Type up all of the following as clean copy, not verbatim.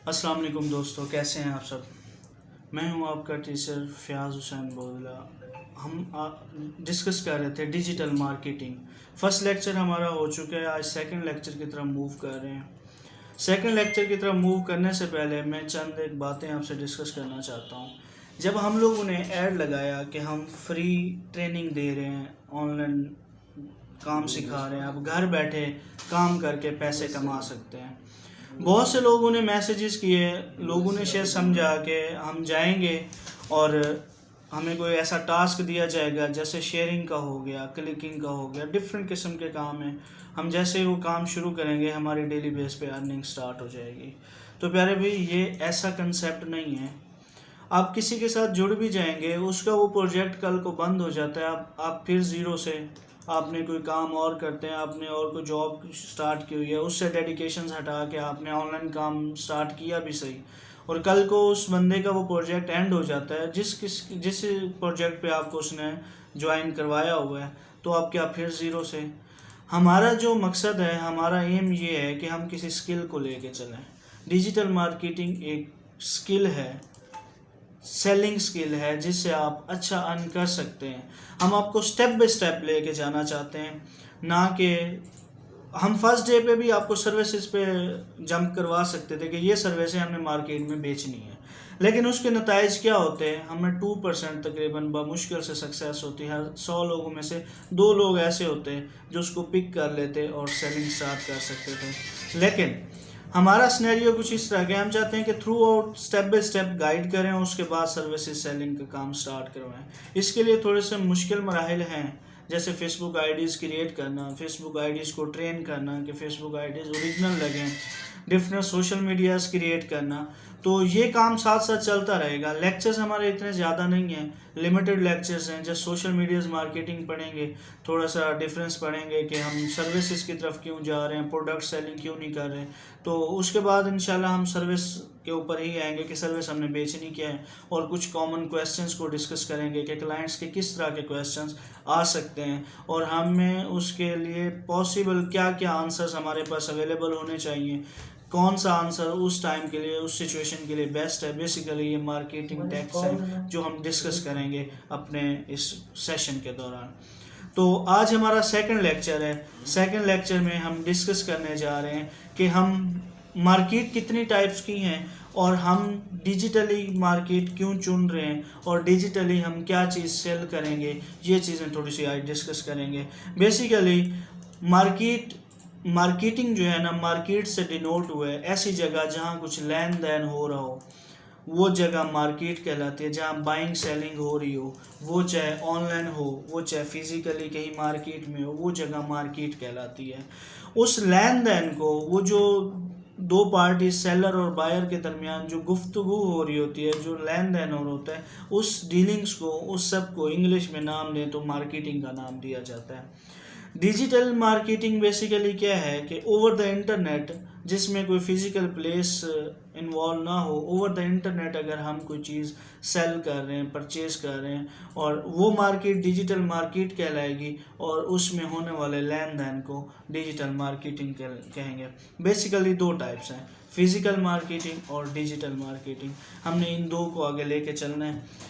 अस्सलाम वालेकुम दोस्तों, कैसे हैं आप सब। मैं हूं आपका टीचर फ़याज़ हुसैन बोला। हम डिस्कस कर रहे थे डिजिटल मार्केटिंग। फर्स्ट लेक्चर हमारा हो चुका है, आज सेकंड लेक्चर की तरफ मूव कर रहे हैं। सेकंड लेक्चर की तरफ मूव करने से पहले मैं चंद एक बातें आपसे डिस्कस करना चाहता हूं। जब हम लोगों ने ऐड लगाया कि हम फ्री ट्रेनिंग दे रहे हैं, ऑनलाइन काम सिखा रहे हैं, आप घर बैठे काम करके पैसे कमा सकते हैं, बहुत से लोगों ने मैसेजेस किए। लोगों ने शायद समझा कि हम जाएंगे और हमें कोई ऐसा टास्क दिया जाएगा जैसे शेयरिंग का हो गया, क्लिकिंग का हो गया, डिफरेंट किस्म के काम हैं। हम जैसे वो काम शुरू करेंगे हमारी डेली बेस पे अर्निंग स्टार्ट हो जाएगी। तो प्यारे भाई, ये ऐसा कंसेप्ट नहीं है। आप किसी के साथ जुड़ भी जाएंगे, उसका वो प्रोजेक्ट कल को बंद हो जाता है, आप फिर ज़ीरो से आपने कोई काम और करते हैं, आपने और कोई जॉब स्टार्ट की हुई है, उससे डेडिकेशन हटा के आपने ऑनलाइन काम स्टार्ट किया भी सही, और कल को उस बंदे का वो प्रोजेक्ट एंड हो जाता है जिस प्रोजेक्ट पे आपको उसने ज्वाइन करवाया हुआ है, तो आप क्या फिर ज़ीरो से। हमारा जो मकसद है, हमारा एम ये है कि हम किसी स्किल को लेके चलें। डिजिटल मार्केटिंग एक स्किल है, सेलिंग स्किल है, जिससे आप अच्छा अर्न कर सकते हैं। हम आपको स्टेप बाय स्टेप लेके जाना चाहते हैं, ना कि हम फर्स्ट डे पे भी आपको सर्विसेज पे जंप करवा सकते थे कि ये सर्विसेज हमने मार्केट में बेचनी है, लेकिन उसके नताइज क्या होते हैं, हमें 2% तकरीबन बमुश्किल से सक्सेस होती है। 100 लोगों में से 2 लोग ऐसे होते हैं जो उसको पिक कर लेते और सेलिंग स्टार्ट कर सकते थे। लेकिन हमारा सिनेरियो कुछ इस तरह के, हम चाहते हैं कि through out step by step guide करें, उसके बाद सर्विसेज सेलिंग का काम स्टार्ट करवाएं। इसके लिए थोड़े से मुश्किल मराहिल हैं, जैसे फेसबुक आईडीज़ क्रिएट करना, फेसबुक आईडीज़ को ट्रेन करना कि फेसबुक आईडीज़ ओरिजिनल लगें, डिफरेंट सोशल मीडियाज़ क्रिएट करना। तो ये काम साथ साथ चलता रहेगा। लेक्चर्स हमारे इतने ज़्यादा नहीं हैं, लिमिटेड लेक्चर्स हैं। जैसे सोशल मीडियाज़ मार्केटिंग पढ़ेंगे, थोड़ा सा डिफरेंस पढ़ेंगे कि हम सर्विसेज की तरफ क्यों जा रहे हैं, प्रोडक्ट सेलिंग क्यों नहीं कर रहे। तो उसके बाद इंशाल्लाह हम सर्विस के ऊपर ही आएंगे कि सर्विस हमने बेचनी क्या है, और कुछ कॉमन क्वेश्चंस को डिस्कस करेंगे कि क्लाइंट्स के किस तरह के क्वेश्चंस आ सकते हैं, और हमें उसके लिए पॉसिबल क्या क्या आंसर्स हमारे पास अवेलेबल होने चाहिए, कौन सा आंसर उस टाइम के लिए, उस सिचुएशन के लिए बेस्ट है। बेसिकली ये मार्केटिंग टेक्स है जो हम डिस्कस करेंगे अपने इस सेशन के दौरान। तो आज हमारा सेकंड लेक्चर है। सेकंड लेक्चर में हम डिस्कस करने जा रहे हैं कि हम मार्केट कितनी टाइप्स की हैं, और हम डिजिटली मार्केट क्यों चुन रहे हैं, और डिजिटली हम क्या चीज़ सेल करेंगे। ये चीज़ें थोड़ी सी आज डिस्कस करेंगे। बेसिकली मार्केटिंग जो है ना, मार्केट से डिनोट हुआ है ऐसी जगह जहाँ कुछ लेन देन हो रहा हो, वो जगह मार्केट कहलाती है। जहाँ बाइंग सेलिंग हो रही हो, वो चाहे ऑनलाइन हो, वो चाहे फिजिकली कहीं मार्केट में हो, वो जगह मार्केट कहलाती है। उस लेन देन को, वो जो दो पार्टी सेलर और बायर के दरमियान जो गुफ्तगू हो रही होती है, जो लेन देन हो रहा होता है, उस डीलिंग्स को, उस सब को इंग्लिश में नाम दें तो मार्केटिंग का नाम दिया जाता है। डिजिटल मार्केटिंग बेसिकली क्या है कि ओवर द इंटरनेट, जिसमें कोई फिजिकल प्लेस इन्वॉल्व ना हो, ओवर द इंटरनेट अगर हम कोई चीज़ सेल कर रहे हैं, परचेज कर रहे हैं, और वो मार्केट डिजिटल मार्केट कहलाएगी, और उसमें होने वाले लेन देन को डिजिटल मार्केटिंग कहेंगे। बेसिकली 2 टाइप्स हैं, फिजिकल मार्केटिंग और डिजिटल मार्केटिंग। हमने इन 2 को आगे लेके चलना है।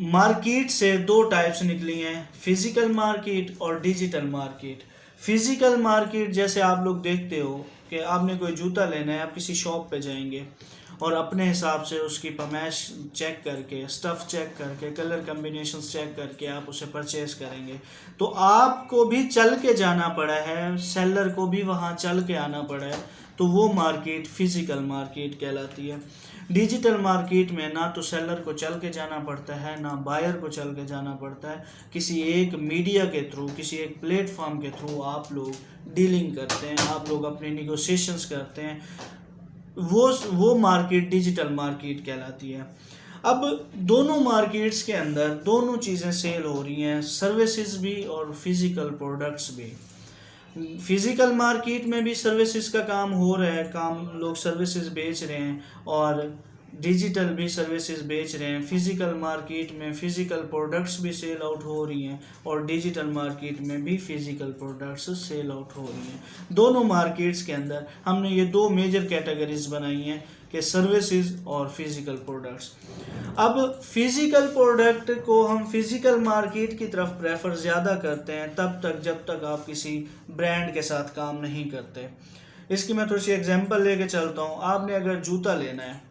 मार्केट से 2 टाइप्स निकली हैं, फिजिकल मार्केट और डिजिटल मार्केट। फिजिकल मार्केट जैसे आप लोग देखते हो कि आपने कोई जूता लेना है, आप किसी शॉप पे जाएंगे और अपने हिसाब से उसकी पमैश चेक करके, स्टफ़ चेक करके, कलर कम्बिनेशन चेक करके आप उसे परचेज करेंगे। तो आपको भी चल के जाना पड़ा है, सेलर को भी वहाँ चल के आना पड़ा है, तो वो मार्केट फिजिकल मार्केट कहलाती है। डिजिटल मार्केट में ना तो सेलर को चल के जाना पड़ता है, ना बायर को चल के जाना पड़ता है। किसी एक मीडिया के थ्रू, किसी एक प्लेटफॉर्म के थ्रू आप लोग डीलिंग करते हैं, आप लोग अपने निगोशिएशंस करते हैं। वो मार्केट डिजिटल मार्केट कहलाती है। अब दोनों मार्केट्स के अंदर दोनों चीज़ें सेल हो रही हैं, सर्विसेज भी और फिज़िकल प्रोडक्ट्स भी। फिज़िकल मार्केट में भी सर्विसेज का काम हो रहा है, लोग सर्विसेज बेच रहे हैं, और डिजिटल भी सर्विसेज बेच रहे हैं। फिज़िकल मार्केट में फ़िज़िकल प्रोडक्ट्स भी सेल आउट हो रही हैं, और डिजिटल मार्केट में भी फ़िज़िकल प्रोडक्ट्स सेल आउट हो रही हैं। दोनों मार्केट्स के अंदर हमने ये 2 मेजर कैटेगरीज बनाई हैं, कि सर्विसेज और फिज़िकल प्रोडक्ट्स। अब फिज़िकल प्रोडक्ट को हम फिज़िकल मार्केट की तरफ प्रेफर ज़्यादा करते हैं तब तक जब तक आप किसी ब्रांड के साथ काम नहीं करते। इसकी मैं थोड़ी सी एग्जांपल लेके चलता हूँ। आपने अगर जूता लेना है,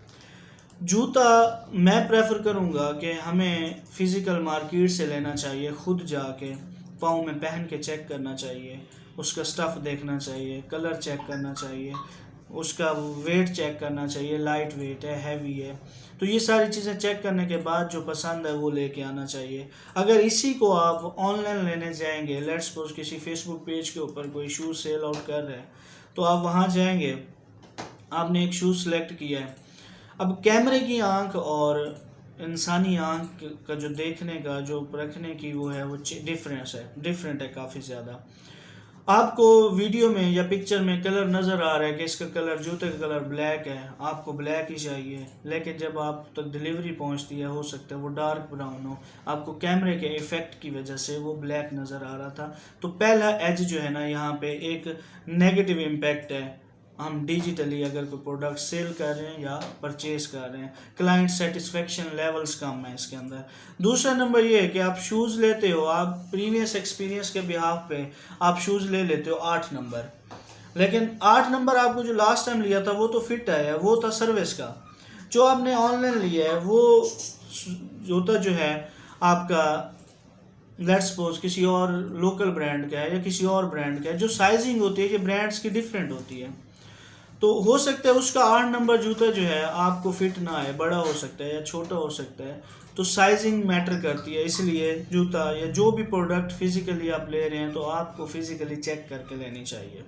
जूता मैं प्रेफर करूँगा कि हमें फ़िज़िकल मार्केट से लेना चाहिए, ख़ुद जाके पाँव में पहन के चेक करना चाहिए, उसका स्टफ़ देखना चाहिए, कलर चेक करना चाहिए, उसका वेट चेक करना चाहिए, लाइट वेट है, हैवी है। तो ये सारी चीज़ें चेक करने के बाद जो पसंद है वो लेके आना चाहिए। अगर इसी को आप ऑनलाइन लेने जाएंगे, लेट्स सपोज किसी फेसबुक पेज के ऊपर कोई शूज़ सेल आउट कर रहा है, तो आप वहाँ जाएंगे, आपने एक शूज़ सेलेक्ट किया है। अब कैमरे की आंख और इंसानी आंख का जो देखने का, जो परखने की वो है, वो डिफरेंट है काफ़ी ज़्यादा। आपको वीडियो में या पिक्चर में कलर नज़र आ रहा है कि इसका कलर, जूते का कलर ब्लैक है, आपको ब्लैक ही चाहिए, लेकिन जब आप तक डिलीवरी पहुंचती है हो सकता है वो डार्क ब्राउन हो, आपको कैमरे के इफ़ेक्ट की वजह से वो ब्लैक नज़र आ रहा था। तो पहला एज जो है ना, यहाँ पे एक नेगेटिव इम्पैक्ट है। हम डिजिटली अगर कोई प्रोडक्ट सेल कर रहे हैं या परचेज कर रहे हैं, क्लाइंट सेटिस्फेक्शन लेवल्स कम है इसके अंदर। दूसरा नंबर ये है कि आप शूज़ लेते हो, आप प्रीवियस एक्सपीरियंस के बिहाफ पे आप शूज़ ले लेते हो 8 नंबर, लेकिन 8 नंबर आपको जो लास्ट टाइम लिया था वो तो फिट आया, वो था सर्विस का। जो आपने ऑनलाइन लिया है वो जूता जो है आपका लेट्स सपोज किसी और लोकल ब्रांड का है या किसी और ब्रांड का है, जो साइजिंग होती है कि ब्रांड्स की डिफरेंट होती है, तो हो सकता है उसका 8 नंबर जूता जो है आपको फिट ना आए, बड़ा हो सकता है या छोटा हो सकता है। तो साइजिंग मैटर करती है, इसलिए जूता या जो भी प्रोडक्ट फिज़िकली आप ले रहे हैं तो आपको फिज़िकली चेक करके लेनी चाहिए।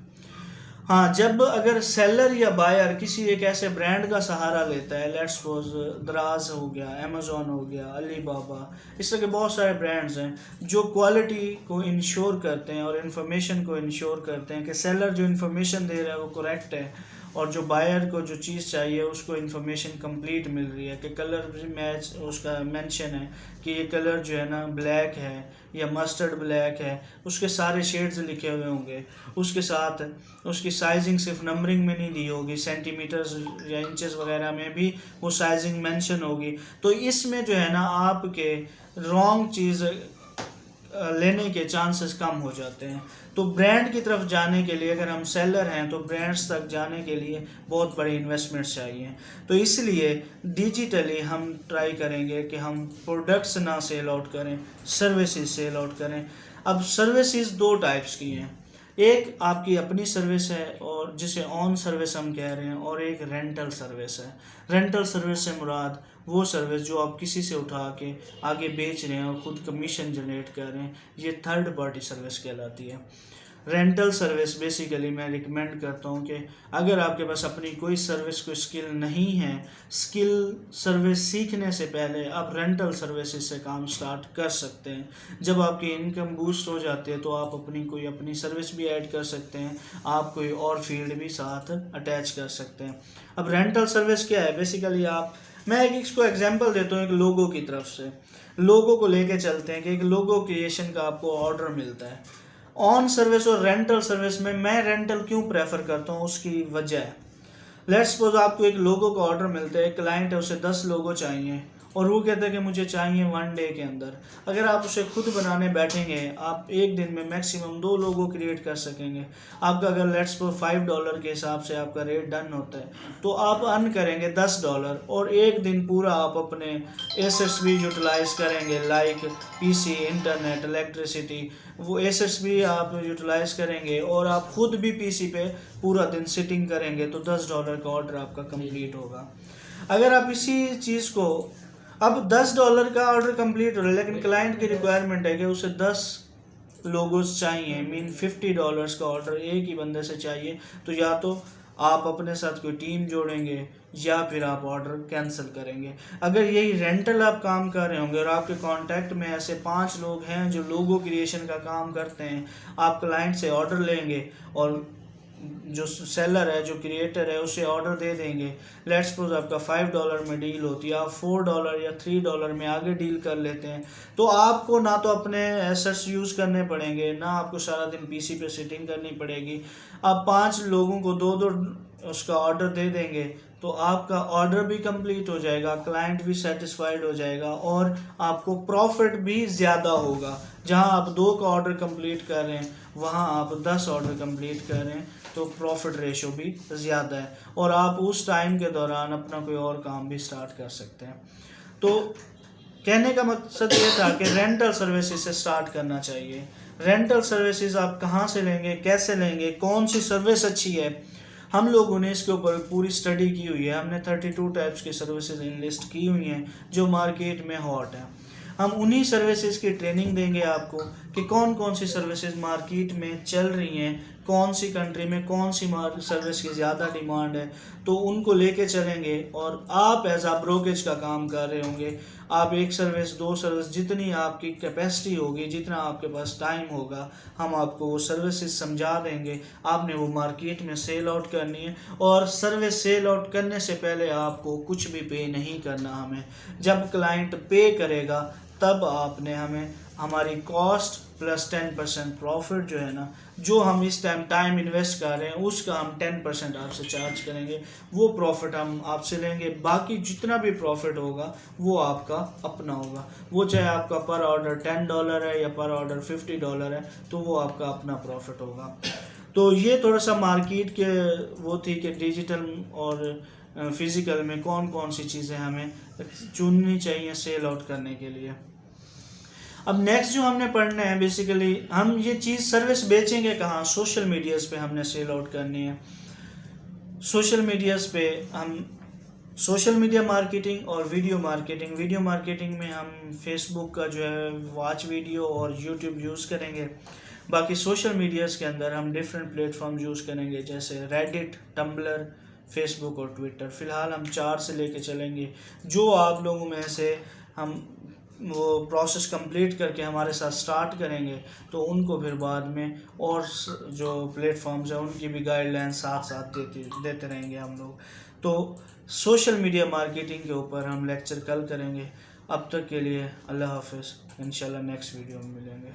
हाँ, जब अगर सेलर या बायर किसी एक ऐसे ब्रांड का सहारा लेता है, लेट्स सपोज दराज हो गया, अमेज़ॉन हो गया, अलीबाबा, इस तरह के बहुत सारे ब्रांड्स हैं जो क्वालिटी को इंश्योर करते हैं और इन्फॉर्मेशन को इंश्योर करते हैं कि सेलर जो इन्फॉर्मेशन दे रहा है वो करेक्ट है, और जो बायर को जो चीज़ चाहिए उसको इन्फॉर्मेशन कंप्लीट मिल रही है कि कलर भी मैच, उसका मेंशन है कि ये कलर जो है ना ब्लैक है या मस्टर्ड ब्लैक है, उसके सारे शेड्स लिखे हुए होंगे, उसके साथ उसकी साइजिंग सिर्फ नंबरिंग में नहीं दी होगी, सेंटीमीटर्स या इंचेस वगैरह में भी वो साइजिंग मेंशन होगी। तो इसमें जो है ना आपके रॉन्ग चीज़ लेने के चांसेस कम हो जाते हैं। तो ब्रांड की तरफ जाने के लिए अगर हम सेलर हैं तो ब्रांड्स तक जाने के लिए बहुत बड़ी इन्वेस्टमेंट्स चाहिए। तो इसलिए डिजिटली हम ट्राई करेंगे कि हम प्रोडक्ट्स ना सेल आउट करें, सर्विसेज सेल आउट करें। अब सर्विसेज 2 टाइप्स की हैं, एक आपकी अपनी सर्विस है और जिसे ऑन सर्विस हम कह रहे हैं, और एक रेंटल सर्विस है। रेंटल सर्विस से मुराद वो सर्विस जो आप किसी से उठा के आगे बेच रहे हैं और ख़ुद कमीशन जनरेट कर रहे हैं, ये थर्ड पार्टी सर्विस कहलाती है। रेंटल सर्विस बेसिकली मैं रिकमेंड करता हूँ कि अगर आपके पास अपनी कोई सर्विस को स्किल नहीं है, स्किल सर्विस सीखने से पहले आप रेंटल सर्विसेज से काम स्टार्ट कर सकते हैं। जब आपकी इनकम बूस्ट हो जाती है तो आप अपनी सर्विस भी ऐड कर सकते हैं, आप कोई और फील्ड भी साथ अटैच कर सकते हैं। अब रेंटल सर्विस क्या है, बेसिकली मैं इसको एग्जांपल देता हूँ एक लोगो की तरफ से। लोगो को लेके चलते हैं कि एक लोगो क्रिएशन का आपको ऑर्डर मिलता है। ऑन सर्विस और रेंटल सर्विस में मैं रेंटल क्यों प्रेफर करता हूँ, उसकी वजह है। लेट्स सपोज आपको एक लोगो का ऑर्डर मिलता है, क्लाइंट है उसे 10 लोगो चाहिए और वो कहता है कि मुझे चाहिए 1 डे के अंदर। अगर आप उसे खुद बनाने बैठेंगे, आप एक दिन में मैक्सिमम 2 लोगो क्रिएट कर सकेंगे। आपका अगर लेट्स सपोज $5 के हिसाब से आपका रेट डन होता है तो आप अर्न करेंगे $10 और एक दिन पूरा आप अपने एसेट्स भी यूटिलाइज करेंगे, लाइक पीसी, इंटरनेट, इलेक्ट्रिसिटी, वो एसेट्स भी आप यूटिलाइज करेंगे और आप खुद भी पीसी पे पूरा दिन सिटिंग करेंगे तो $10 का ऑर्डर आपका कंप्लीट होगा। अगर आप इसी चीज़ को, अब $10 का ऑर्डर कंप्लीट हो रहा है लेकिन क्लाइंट की रिक्वायरमेंट है कि उसे 10 लोगोस चाहिए, मीन $50 का ऑर्डर एक ही बंदे से चाहिए, तो या तो आप अपने साथ कोई टीम जोड़ेंगे या फिर आप ऑर्डर कैंसिल करेंगे। अगर यही रेंटल आप काम कर रहे होंगे और आपके कांटेक्ट में ऐसे 5 लोग हैं जो लोगो क्रिएशन का काम करते हैं, आप क्लाइंट से ऑर्डर लेंगे और जो सेलर है, जो क्रिएटर है, उसे ऑर्डर दे देंगे। लेट्स सपोज आपका $5 में डील होती है, आप $4 या $3 में आगे डील कर लेते हैं, तो आपको ना तो अपने एसेट्स यूज़ करने पड़ेंगे, ना आपको सारा दिन पीसी पे सिटिंग करनी पड़ेगी। आप 5 लोगों को 2-2 उसका ऑर्डर दे देंगे तो आपका ऑर्डर भी कंप्लीट हो जाएगा, क्लाइंट भी सेटिस्फाइड हो जाएगा और आपको प्रॉफिट भी ज़्यादा होगा। जहां आप 2 का ऑर्डर कंप्लीट कर रहे हैं वहां आप 10 ऑर्डर कंप्लीट कर रहे हैं, तो प्रॉफिट रेशो भी ज़्यादा है और आप उस टाइम के दौरान अपना कोई और काम भी स्टार्ट कर सकते हैं। तो कहने का मकसद ये था कि रेंटल सर्विसेज से स्टार्ट करना चाहिए। रेंटल सर्विसेज आप कहाँ से लेंगे, कैसे लेंगे, कौन सी सर्विस अच्छी है, हम लोगों ने इसके ऊपर पूरी स्टडी की हुई है। हमने 32 टाइप्स की सर्विसेज लिस्ट की हुई हैं जो मार्केट में हॉट हैं। हम उन्हीं सर्विसेज की ट्रेनिंग देंगे आपको कि कौन कौन सी सर्विसेज मार्केट में चल रही हैं, कौन सी कंट्री में कौन सी सर्विस की ज़्यादा डिमांड है, तो उनको लेके चलेंगे और आप एज आ ब्रोकेज का काम कर रहे होंगे। आप 1 सर्विस 2 सर्विस जितनी आपकी कैपेसिटी होगी, जितना आपके पास टाइम होगा, हम आपको वो सर्विसेज समझा देंगे। आपने वो मार्केट में सेल आउट करनी है और सर्विस सेल आउट करने से पहले आपको कुछ भी पे नहीं करना हमें। जब क्लाइंट पे करेगा तब आपने हमें हमारी कॉस्ट प्लस 10% प्रॉफिट जो है ना, जो हम इस टाइम इन्वेस्ट कर रहे हैं उसका हम 10% आपसे चार्ज करेंगे। वो प्रॉफिट हम आपसे लेंगे, बाकी जितना भी प्रॉफिट होगा वो आपका अपना होगा। वो चाहे आपका पर ऑर्डर $10 है या पर ऑर्डर $50 है, तो वो आपका अपना प्रॉफिट होगा। तो ये थोड़ा सा मार्केट के वो थी कि डिजिटल और फिज़िकल में कौन कौन सी चीज़ें हमें चुननी चाहिए सेल आउट करने के लिए। अब नेक्स्ट जो हमने पढ़ना है, बेसिकली हम ये चीज़ सर्विस बेचेंगे कहाँ, सोशल मीडियाज़ पे हमने सेल आउट करनी है। सोशल मीडियाज़ पे हम सोशल मीडिया मार्केटिंग और वीडियो मार्केटिंग में हम फेसबुक का जो है वॉच वीडियो और यूट्यूब यूज़ करेंगे। बाकी सोशल मीडियाज़ के अंदर हम डिफरेंट प्लेटफॉर्म यूज़ करेंगे जैसे रेडिट, टम्बलर, फेसबुक और ट्विटर। फ़िलहाल हम 4 से लेके चलेंगे। जो आप लोगों में से हम वो प्रोसेस कंप्लीट करके हमारे साथ स्टार्ट करेंगे तो उनको फिर बाद में और जो प्लेटफॉर्म्स हैं उनकी भी गाइडलाइन साथ साथ देते रहेंगे हम लोग। तो सोशल मीडिया मार्केटिंग के ऊपर हम लेक्चर कल करेंगे। अब तक के लिए अल्लाह हाफ़िज़, इंशाल्लाह नेक्स्ट वीडियो में मिलेंगे।